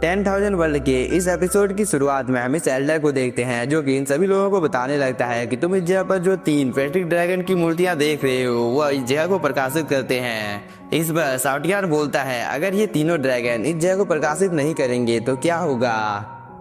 10,000 world के इस episode की शुरुआत में हम इस एल्डर को देखते हैं जो कि इन सभी लोगों को बताने लगता है कि तुम इस जगह पर जो 3 पेट्रिक ड्रैगन की मूर्तियां देख रहे हो वह इस जगह को प्रकाशित करते हैं। इस पर साउटियार बोलता है अगर ये तीनों ड्रैगन इस जगह को प्रकाशित नहीं करेंगे तो क्या होगा।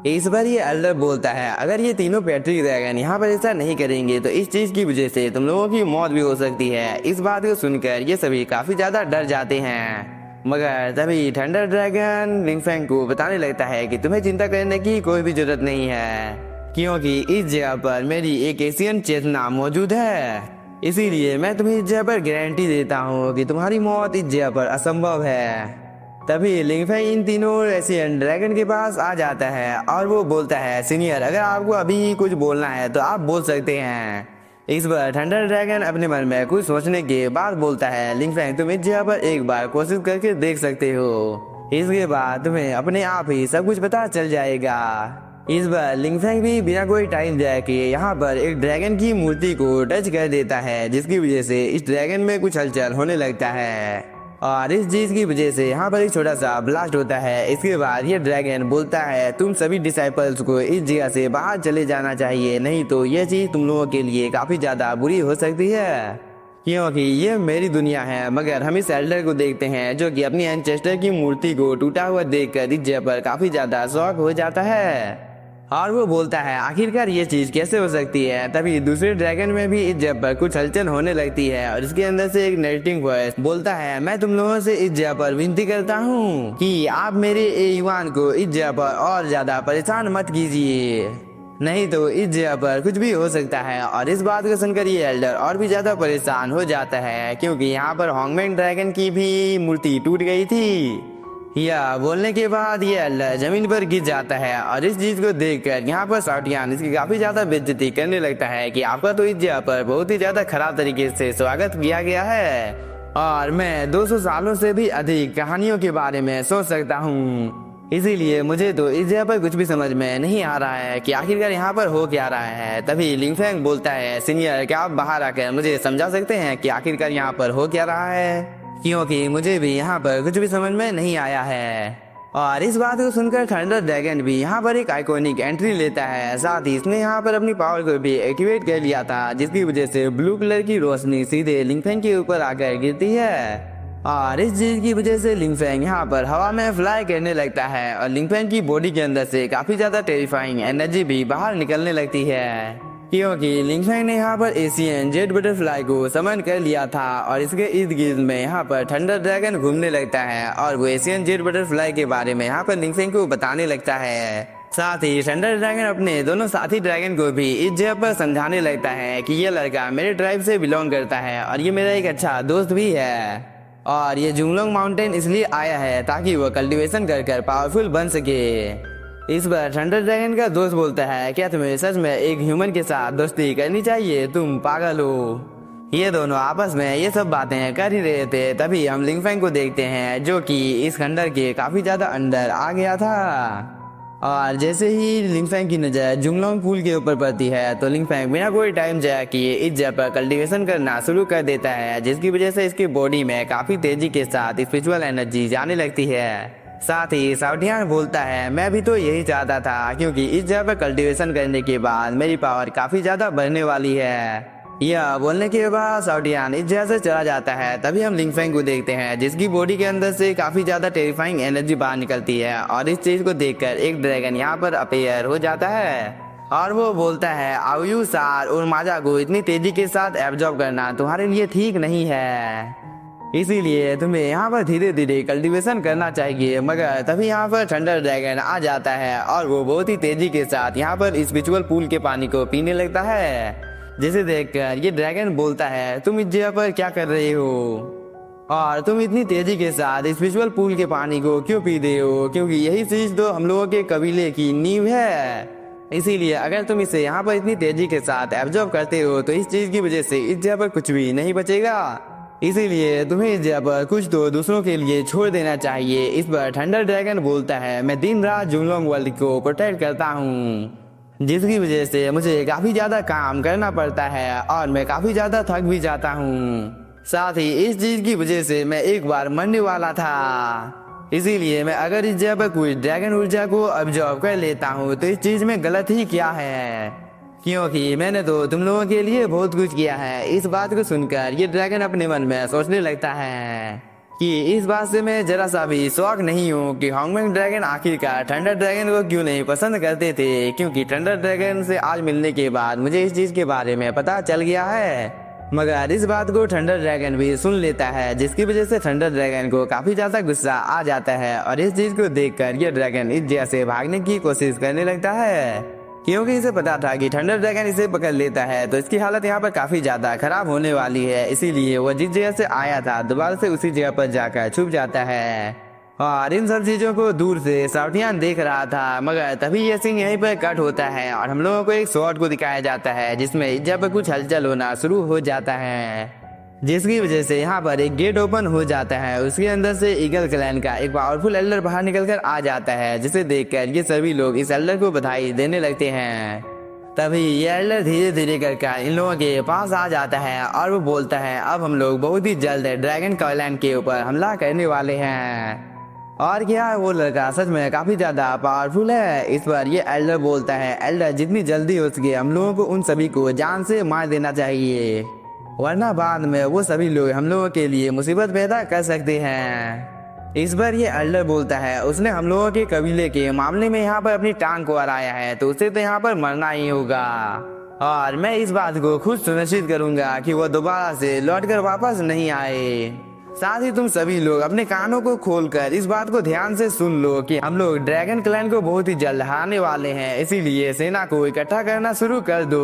इस बार ये एल्डर बोलता है अगर ये तीनों पेट्रिक ड्रैगन यहाँ पर ऐसा नहीं करेंगे तो इस चीज की वजह से तुम लोगों की मौत भी हो सकती है। इस बात को सुनकर ये सभी काफी ज्यादा डर जाते हैं, मगर तभी थंडर ड्रैगन लिंगफेंग को बताने लगता है कि तुम्हें चिंता करने की कोई भी जरूरत नहीं है, क्योंकि इस जगह पर मेरी एक एशियन चेतना मौजूद है। इसीलिए मैं तुम्हें इस जगह पर गारंटी देता हूँ कि तुम्हारी मौत इस जगह पर असंभव है। तभी लिंगफेंग इन तीनों एशियन ड्रैगन के पास आ जाता है और वो बोलता है सीनियर अगर आपको अभी कुछ बोलना है तो आप बोल सकते हैं। इस बार थंडर ड्रैगन अपने मन में कुछ सोचने के बाद बोलता है लिंगफेंग तुम इस जगह पर एक बार कोशिश करके देख सकते हो, इसके बाद तुम्हें अपने आप ही सब कुछ पता चल जाएगा। इस बार लिंगफेंग भी बिना कोई टाइम जाए के यहाँ पर एक ड्रैगन की मूर्ति को टच कर देता है, जिसकी वजह से इस ड्रैगन में कुछ हलचल होने लगता है और इस चीज की वजह से यहाँ पर एक छोटा सा ब्लास्ट होता है। इसके बाद ये ड्रैगन बोलता है तुम सभी डिसाइपल्स को इस जगह से बाहर चले जाना चाहिए, नहीं तो ये चीज तुम लोगों के लिए काफी ज्यादा बुरी हो सकती है, क्योंकि ये मेरी दुनिया है। मगर हम इस एल्डर को देखते हैं जो कि अपनी एंसेस्टर की मूर्ति को टूटा हुआ देखकर इस जगह पर काफी ज्यादा शॉक हो जाता है और वो बोलता है आखिरकार ये चीज कैसे हो सकती है। तभी दूसरे ड्रैगन में भी इस जगह पर कुछ हलचल होने लगती है और इसके अंदर से एक नरेटिंग वॉइस बोलता है मैं तुम लोगों से इस जगह पर विनती करता हूँ कि आप मेरे युवान को इस जगह पर और ज्यादा परेशान मत कीजिए, नहीं तो इस जगह पर कुछ भी हो सकता है। और इस बात को सुनकर ये एल्डर और भी ज्यादा परेशान हो जाता है, क्योंकि यहाँ पर हॉन्गमैन ड्रैगन की भी मूर्ति टूट गई थी। यह बोलने के बाद ये एल्डर जमीन पर गिर जाता है और इस चीज को देखकर यहाँ पर साउटियान इसकी काफी ज्यादा बेइज्जती करने लगता है कि आपका तो इस जगह पर बहुत ही ज्यादा खराब तरीके से स्वागत किया गया है और मैं 200 सालों से भी अधिक कहानियों के बारे में सोच सकता हूँ, इसीलिए मुझे तो इस जगह पर कुछ भी समझ में नहीं आ रहा है कि आखिरकार यहाँ पर हो क्या रहा है। तभी लिंगफेंग बोलता है सीनियर क्या आप बाहर आकर मुझे समझा सकते हैं कि आखिरकार यहाँ पर हो क्या रहा है, क्योंकि मुझे भी यहाँ पर कुछ भी समझ में नहीं आया है। और इस बात को सुनकर थंडर ड्रैगन भी यहाँ पर एक आइकॉनिक एंट्री लेता है, साथ ही इसने यहाँ पर अपनी पावर को भी एक्टिवेट कर लिया था, जिसकी वजह से ब्लू कलर की रोशनी सीधे लिंगफेंग के ऊपर आकर गिरती है और इस चीज की वजह से लिंगफेंग यहाँ पर हवा में फ्लाई करने लगता है और लिंगफेंग की बॉडी के अंदर से काफी ज्यादा टेरिफाइंग एनर्जी भी बाहर निकलने लगती है, क्योंकि लिंगफेंग ने यहाँ पर एशियन जेड बटरफ्लाई को समन कर लिया था और इसके इर्द गिर्द में यहाँ पर थंडर ड्रैगन घूमने लगता है और वो एशियन जेड बटरफ्लाई के बारे में यहाँ पर लिंगफेंग को बताने लगता है। साथ ही थंडर ड्रैगन अपने दोनों साथी ड्रैगन को भी इस जगह पर समझाने लगता है कि ये लड़का मेरे ट्राइब से बिलोंग करता है और ये मेरा एक अच्छा दोस्त भी है और ये जुंगलोंग माउंटेन इसलिए आया है ताकि वो कल्टीवेशन कर पावरफुल बन सके। इस बार थंडर ड्रैगन का दोस्त बोलता है क्या तुम्हें सच में एक ह्यूमन के साथ दोस्ती करनी चाहिए, तुम पागल हो। ये दोनों आपस में ये सब बातें कर ही रहे थे, तभी हम लिंगफेंग को देखते हैं जो कि इस खंडर के काफी ज्यादा अंदर आ गया था और जैसे ही लिंगफेंग की नजर जुंगलोंग पूल के ऊपर पड़ती है तो लिंगफेंग बिना कोई टाइम जाया किए इस जगह पर कल्टीवेशन करना शुरू कर देता है, जिसकी वजह से इसकी बॉडी में काफी तेजी के साथ स्पिरिचुअल एनर्जी जाने लगती है। साथ ही साउटियान बोलता है मैं भी तो यही चाहता था, क्योंकि इस जगह पर कल्टीवेशन करने के बाद मेरी पावर काफी ज्यादा बढ़ने वाली है। यह बोलने के बाद साउटियान इस जगह से चला जाता है। तभी हम लिंगफेंग को देखते हैं जिसकी बॉडी के अंदर से काफी ज्यादा टेरिफाइंग एनर्जी बाहर निकलती है और इस चीज को देखकर एक ड्रैगन यहाँ पर अपेयर हो जाता है और वो बोलता है आयु सार और माजा को इतनी तेजी के साथ एब्जॉर्ब करना तुम्हारे लिए ठीक नहीं है, इसीलिए तुम्हें यहाँ पर धीरे धीरे कल्टीवेशन करना चाहिए। मगर तभी यहाँ पर थंडर ड्रैगन आ जाता है और वो बहुत ही तेजी के साथ यहाँ पर स्पिरिचुअल पूल के पानी को पीने लगता है, जिसे देखकर ये ड्रैगन बोलता है तुम इस जगह पर क्या कर रहे हो और तुम इतनी तेजी के साथ स्पिरिचुअल पूल के पानी को क्यों पी रहे हो, क्योंकि यही चीज तो हम लोगों के कबीले की नींव है, इसीलिए अगर तुम इसे यहाँ पर इतनी तेजी के साथ एब्जॉर्ब करते हो तो इस चीज की वजह से इस जगह पर कुछ भी नहीं बचेगा, इसीलिए तुम्हें इस जगह पर कुछ तो दूसरों के लिए छोड़ देना चाहिए। इस पर थंडर ड्रैगन बोलता है मैं दिन रात जुंगलोंग वर्ल्ड को प्रोटेक्ट करता हूँ, जिसकी वजह से मुझे काफी ज्यादा काम करना पड़ता है और मैं काफी ज्यादा थक भी जाता हूँ। साथ ही इस चीज की वजह से मैं एक बार मरने वाला था इसीलिए मैं अगर इस जगह पर कुछ ड्रैगन ऊर्जा को अब्जॉर्ब कर लेता हूँ तो इस चीज में गलत ही क्या है, क्योंकि मैंने तो तुम लोगों के लिए बहुत कुछ किया है। इस बात को सुनकर ये ड्रैगन अपने मन में सोचने लगता है कि इस बात से मैं जरा सा भी शौक नहीं हूँ कि हॉन्गमैन ड्रैगन आखिरकार थंडर ड्रैगन को क्यों नहीं पसंद करते थे, क्योंकि थंडर ड्रैगन से आज मिलने के बाद मुझे इस चीज के बारे में पता चल गया है। मगर इस बात को थंडर ड्रैगन भी सुन लेता है, जिसकी वजह से थंडर ड्रैगन को काफी ज्यादा गुस्सा आ जाता है और इस चीज को देखकर ये ड्रैगन इस जगह से भागने की कोशिश करने लगता है, क्योंकि इसे पता था कि थंडर ड्रैगन इसे पकड़ लेता है तो इसकी हालत यहाँ पर काफी ज्यादा खराब होने वाली है। इसीलिए वो जिस जगह से आया था दोबारा से उसी जगह पर जाकर छुप जाता है और इन सब चीजों को दूर से साउटियान देख रहा था। मगर तभी ये सीन यहीं पर कट होता है और हम लोगों को एक शॉट को दिखाया जाता है जिसमें इस जगह पर कुछ हलचल होना शुरू हो जाता है, जिसकी वजह से यहाँ पर एक गेट ओपन हो जाता है। उसके अंदर से ईगल क्लैन का एक पावरफुल एल्डर बाहर निकलकर आ जाता है, जिसे देखकर ये सभी लोग इस एल्डर को बधाई देने लगते हैं। तभी ये एल्डर धीरे धीरे करके इन लोगों के पास आ जाता है और वो बोलता है अब हम लोग बहुत ही जल्द ड्रैगन क्लैन के ऊपर हमला करने वाले हैं। और क्या वो लड़का सच में काफी ज्यादा पावरफुल है। इस पर ये एल्डर बोलता है एल्डर जितनी जल्दी हो सके हम लोगों को उन सभी को जान से मार देना चाहिए, वरना बाद में वो सभी लोग हम लोगों के लिए मुसीबत पैदा कर सकते हैं। इस बार ये एल्डर बोलता है उसने हम लोगों के कबीले के मामले में यहाँ पर अपनी टांग को हराया है तो उसे तो यहाँ पर मरना ही होगा और मैं इस बात को खुद सुनिश्चित करूंगा कि वो दोबारा से लौटकर वापस नहीं आए। साथ ही तुम सभी लोग अपने कानों को खोलकर इस बात को ध्यान से सुन लो कि हम लोग ड्रैगन क्लैन को बहुत ही जल्द हारने वाले हैं, इसीलिए सेना को इकट्ठा करना शुरू कर दो,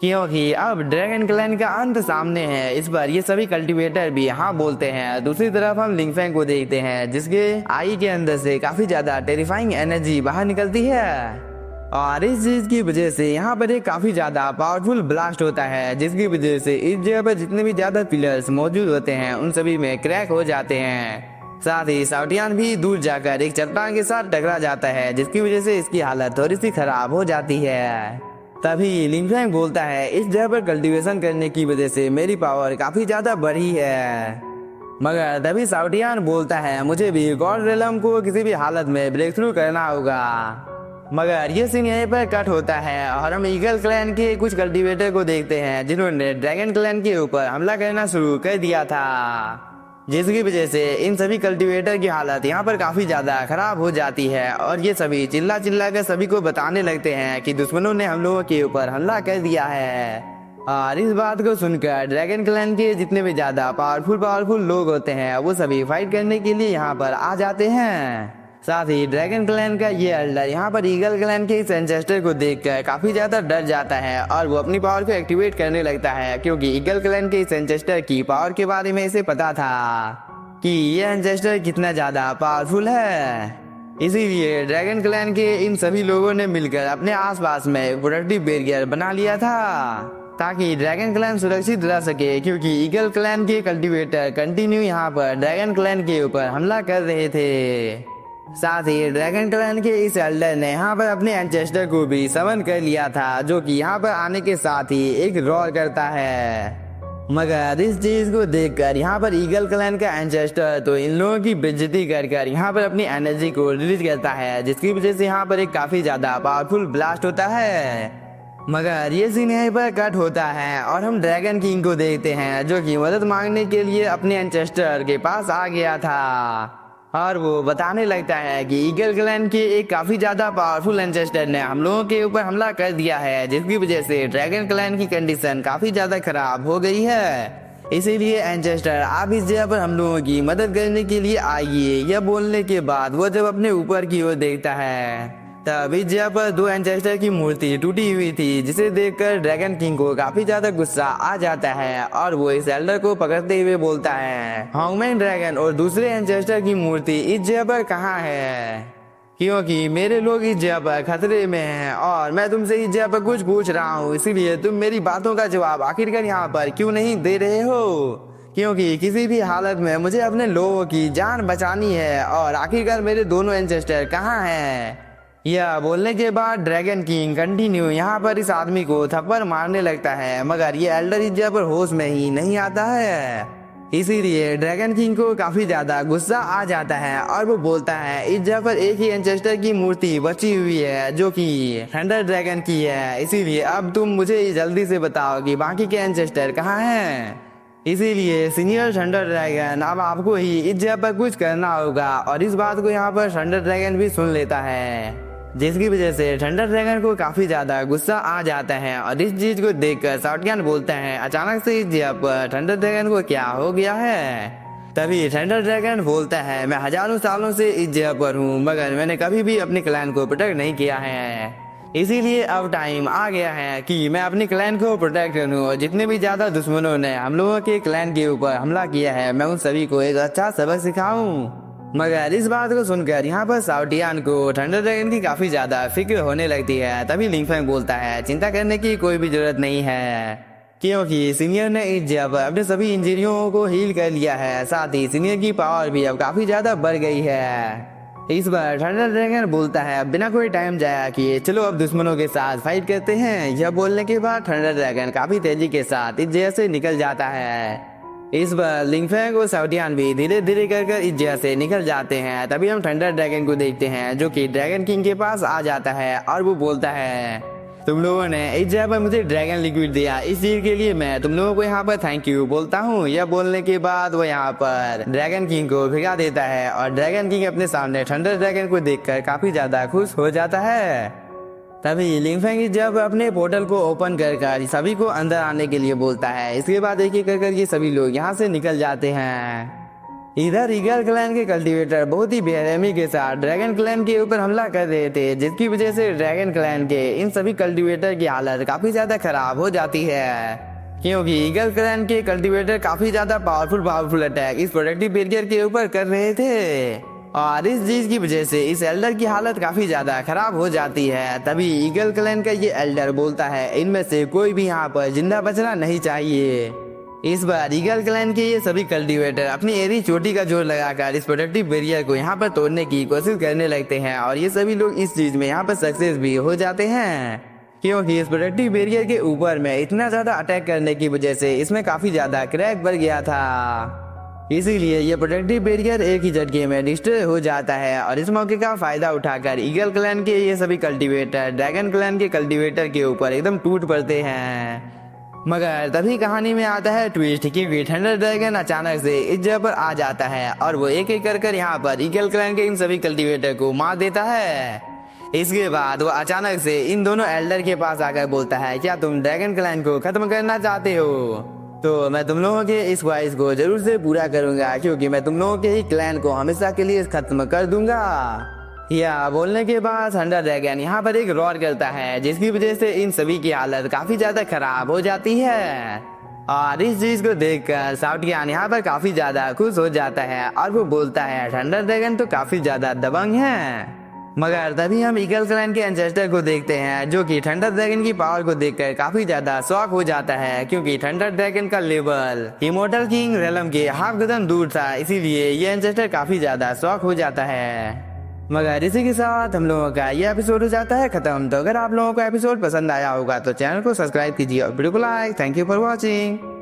क्योंकि अब ड्रैगन क्लैन का अंत सामने है। इस बार ये सभी कल्टीवेटर भी हाँ बोलते हैं। दूसरी तरफ हम लिंगफैंग को देखते हैं जिसके आई के अंदर से काफी ज्यादा टेरिफाइंग एनर्जी बाहर निकलती है और इस चीज की वजह से यहाँ पर एक काफी ज्यादा पावरफुल ब्लास्ट होता है, जिसकी वजह से इस जगह पर जितने भी ज्यादा पिलर्स मौजूद होते हैं उन सभी में क्रैक हो जाते हैं। साथ ही साउटियान भी दूर जाकर एक चट्टान के साथ टकरा जाता है, जिसकी वजह से इसकी हालत थोड़ी सी खराब हो जाती है। तभी लिंगफैंग बोलता है इस जगह पर कल्टीवेशन करने की वजह से मेरी पावर काफी ज्यादा बढ़ी है। मगर तभी साउटियान बोलता है मुझे भी गॉड रेलम को किसी भी हालत में ब्रेक थ्रू करना होगा। मगर ये सीन यहीं पर कट होता है और हम ईगल क्लैन के कुछ कल्टीवेटर को देखते हैं जिन्होंने ड्रैगन क्लैन के ऊपर हमला करना शुरू कर दिया था, जिसकी वजह से इन सभी कल्टीवेटर की हालत यहाँ पर काफी ज्यादा खराब हो जाती है और ये सभी चिल्ला चिल्ला कर सभी को बताने लगते हैं कि दुश्मनों ने हम लोगों के ऊपर हमला कर दिया है। और इस बात को सुनकर ड्रैगन क्लैन के जितने भी ज्यादा पावरफुल लोग होते हैं वो सभी फाइट करने के लिए यहाँ पर आ जाते हैं। साथ ही ड्रैगन क्लैन का ये एल्डर यहाँ पर ईगल क्लैन के इस एंसेस्टर को देखकर काफी ज्यादा डर जाता है और वो अपनी पावर को एक्टिवेट करने लगता है, क्योंकि ईगल क्लैन के इस एंसेस्टर की पावर के बारे में इसे पता था कि ये एंसेस्टर कितना ज्यादा पावरफुल है। इसीलिए ड्रैगन क्लैन के इन सभी लोगों ने मिलकर अपने आसपास में एक प्रोटेक्टिव बैरियर बना लिया था ताकि ड्रैगन क्लैन सुरक्षित रह सके, क्योंकि ईगल क्लैन के कल्टीवेटर कंटिन्यू यहाँ पर ड्रैगन क्लैन के ऊपर हमला कर रहे थे। साथ ही ड्रैगन क्लैन के इस एल्डर ने यहाँ पर अपने एंसेस्टर को भी समन कर लिया था, जो कि यहाँ पर आने के साथ ही एक रोर करता है। मगर इस चीज को देखकर यहाँ पर ईगल क्लैन का एंसेस्टर तो इन लोगों की बेइज्जती कर यहाँ पर अपनी एनर्जी को रिलीज करता है, जिसकी वजह से यहाँ पर एक काफी ज्यादा पावरफुल ब्लास्ट होता है। मगर ये सीन यहीं पर कट होता है और हम ड्रैगन किंग को देखते हैं जो कि मदद मांगने के लिए अपने एंसेस्टर के पास आ गया था और वो बताने लगता है कि ईगल क्लैन के एक काफी ज्यादा पावरफुल एंसेस्टर ने हम लोगों के ऊपर हमला कर दिया है, जिसकी वजह से ड्रैगन क्लैन की कंडीशन काफी ज्यादा खराब हो गई है। इसीलिए एंसेस्टर आप इस जगह पर हम लोगों की मदद करने के लिए आइए। यह बोलने के बाद वो जब अपने ऊपर की ओर देखता है तब इस जगह पर दो एंसेस्टर की मूर्ति टूटी हुई थी, जिसे देखकर ड्रैगन किंग को काफी ज्यादा गुस्सा आ जाता है और वो इस एल्डर को पकड़ते हुए बोलता है हॉन्गमैन ड्रैगन और दूसरे एंसेस्टर की मूर्ति इस जगह पर कहाँ है, क्योंकि मेरे लोग इस जगह पर खतरे में हैं और मैं तुमसे इस जगह पर कुछ पूछ रहा हूँ, इसीलिए तुम मेरी बातों का जवाब आखिरकार यहाँ पर क्यों नहीं दे रहे हो, क्योंकि किसी भी हालत में मुझे अपने लोगों की जान बचानी है और आखिरकार मेरे दोनों एंसेस्टर कहाँ हैं। यह बोलने के बाद ड्रैगन किंग कंटिन्यू यहाँ पर इस आदमी को थप्पड़ मारने लगता है, मगर ये एल्डर इस जगह पर होश में ही नहीं आता है इसीलिए ड्रैगन किंग को काफी ज्यादा गुस्सा आ जाता है और वो बोलता है इस जगह पर एक ही एंसेस्टर की मूर्ति बची हुई है जो कि थंडर ड्रैगन की है। इसीलिए अब तुम मुझे जल्दी से बताओ कि बाकी के एंसेस्टर कहाँ हैं। इसीलिए सीनियर थंडर ड्रैगन अब आपको ही इस जगह पर कुछ करना होगा। और इस बात को यहाँ पर थंडर ड्रैगन भी सुन लेता है, जिसकी वजह से थंडर ड्रैगन को काफी ज्यादा गुस्सा आ जाता है। और इस चीज को देखकर शॉटगन बोलता है अचानक से इस जगह पर थंडर ड्रैगन को क्या हो गया है। तभी थंडर ड्रैगन बोलता है मैं हजारों सालों से इस जगह पर हूँ मगर मैंने कभी भी अपने क्लैन को प्रोटेक्ट नहीं किया है। इसीलिए अब टाइम आ गया है कि मैं अपने क्लैन को प्रोटेक्ट करूँ। और जितने भी ज्यादा दुश्मनों ने हम लोगों के क्लैन के ऊपर हमला किया है मैं उन सभी को एक अच्छा सबक सिखाऊं। मगर इस बात को सुनकर यहाँ पर साउटियान को थंडर ड्रैगन की काफी ज्यादा फिक्र होने लगती है। तभी लिंगफेंग बोलता है चिंता करने की कोई भी जरूरत नहीं है, क्योंकि सीनियर ने इस जगह पर अपने सभी इंजरियों को हील कर लिया है। साथ ही सीनियर की पावर भी अब काफी ज्यादा बढ़ गई है। इस बार थंडर ड्रैगन बोलता है बिना कोई टाइम जाया किए चलो अब दुश्मनों के साथ फाइट करते हैं। यह बोलने के बाद थंडर ड्रैगन काफी तेजी के साथ इस जगह से निकल जाता है। इस बार लिंगफेंग और साउटियान भी धीरे धीरे कर इस जगह से निकल जाते हैं। तभी हम थंडर ड्रैगन को देखते हैं जो कि ड्रैगन किंग के पास आ जाता है और वो बोलता है तुम लोगों ने इस जगह पर मुझे ड्रैगन लिक्विड दिया, इस चीज के लिए मैं तुम लोगों को यहाँ पर थैंक यू बोलता हूँ। यह बोलने के बाद वो यहाँ पर ड्रैगन किंग को भिगा देता है और ड्रैगन किंग अपने सामने थंडर ड्रैगन को देखकर काफी ज्यादा खुश हो जाता है। तभी लिंगफेंग जब अपने पोर्टल को ओपन कर सभी को अंदर आने के लिए बोलता है। इसके बाद एक एक कर ये सभी लोग यहाँ से निकल जाते हैं। इधर ईगल क्लैन के कल्टीवेटर बहुत ही बेरहमी के साथ ड्रैगन क्लैन के ऊपर हमला कर रहे थे, जिसकी वजह से ड्रैगन क्लैन के इन सभी कल्टीवेटर की हालत काफी ज्यादा खराब हो जाती है, क्योंकि ईगल क्लैन के कल्टीवेटर काफी ज्यादा पावरफुल अटैक इस प्रोटेक्टिव बैरियर के ऊपर कर रहे थे। और इस चीज की वजह से इस एल्डर की हालत काफी ज्यादा खराब हो जाती है। तभी ईगल क्लैन का ये एल्डर बोलता है इनमें से कोई भी यहाँ पर जिंदा बचना नहीं चाहिए। इस बार ईगल क्लैन के ये सभी कल्टीवेटर अपनी एरी चोटी का जोर लगाकर इस प्रोटेक्टिव बैरियर को यहाँ पर तोड़ने की कोशिश करने लगते हैं। और ये सभी लोग इस चीज में यहाँ पर सक्सेस भी हो जाते हैं, क्योंकि इस प्रोटेक्टिव बैरियर के ऊपर में इतना ज्यादा अटैक करने की वजह से इसमें काफी ज्यादा क्रैक बढ़ गया था। इसीलिए ये प्रोटेक्टिव बैरियर एक ही झटके में डिस्ट्रॉय हो जाता है। और इस मौके का फायदा उठाकर ईगल क्लैन के ये सभी कल्टीवेटर ड्रैगन क्लैन के कल्टीवेटर के ऊपर एकदम टूट पड़ते हैं। मगर तभी कहानी में आता है ट्विस्ट, क्योंकि थंडर ड्रैगन अचानक से इस जगह पर आ जाता है और वो एक एक कर यहाँ पर ईगल क्लैन के इन सभी कल्टीवेटर को मार देता है। इसके बाद वो अचानक से इन दोनों एल्डर के पास आकर बोलता है क्या तुम ड्रैगन क्लैन को खत्म करना चाहते हो? तो मैं तुम लोगों के इस ख्वाहिश को जरूर से पूरा करूंगा, क्योंकि मैं तुम लोगों के ही क्लैन को हमेशा के लिए खत्म कर दूंगा। या बोलने के बाद थंडर ड्रैगन यहाँ पर एक रोर करता है, जिसकी वजह से इन सभी की हालत काफी ज्यादा खराब हो जाती है। और इस चीज को देखकर साउटियान यहाँ पर काफी ज्यादा खुश हो जाता है और वो बोलता है थंडर ड्रैगन तो काफी ज्यादा दबंग है। मगर तभी हम ईगल क्लैन के एंसेस्टर को देखते हैं, जो कि थंडर ड्रैगन की पावर को देखकर काफी ज्यादा शॉक हो जाता है, क्योंकि थंडर ड्रैगन का लेवल इमोर्टल किंग रेलम के हाफ कदम दूर था। इसीलिए ये एंसेस्टर काफी ज्यादा शॉक हो जाता है। मगर इसी के साथ हम लोगों का ये एपिसोड हो जाता है खत्म। तो अगर आप लोगों को एपिसोड पसंद आया होगा तो चैनल को सब्सक्राइब कीजिए और वीडियो को like. Thank you for watching.